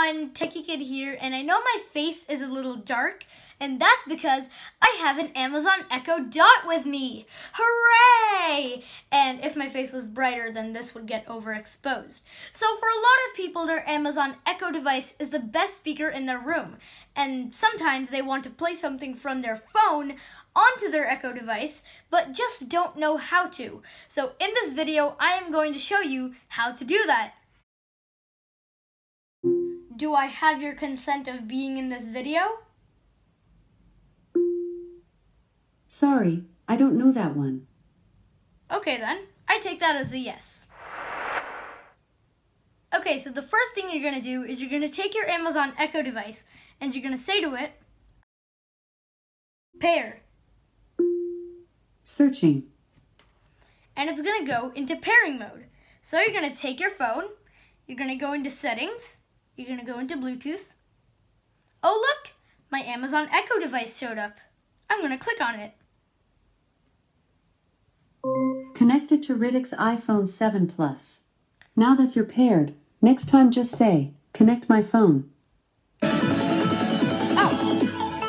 everyone, Techie Kid here, and I know my face is a little dark, and that's because I have an Amazon Echo Dot with me. Hooray! And if my face was brighter, then this would get overexposed. So for a lot of people, their Amazon Echo device is the best speaker in their room, and sometimes they want to play something from their phone onto their Echo device, but just don't know how to. So in this video, I am going to show you how to do that. Do I have your consent of being in this video? Sorry, I don't know that one. Okay then, I take that as a yes. Okay, so the first thing you're going to do is you're going to take your Amazon Echo device and you're going to say to it, pair. Searching. And it's going to go into pairing mode. So you're going to take your phone, you're going to go into settings, you're going to go into Bluetooth. Oh look, my Amazon Echo device showed up. I'm going to click on it. Connected to Riddick's iPhone 7 Plus. Now that you're paired, next time just say, connect my phone. Oh,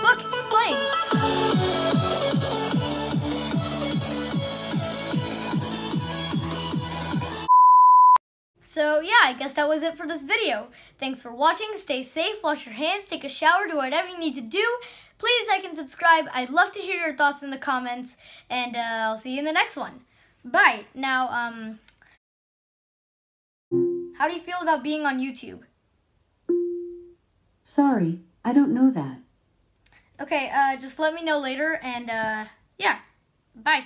look, it's playing. So yeah, I guess that was it for this video. Thanks for watching, stay safe, wash your hands, take a shower, do whatever you need to do. Please like and subscribe. I'd love to hear your thoughts in the comments, and I'll see you in the next one. Bye. Now, how do you feel about being on YouTube? Sorry, I don't know that. Okay, just let me know later, and yeah, bye.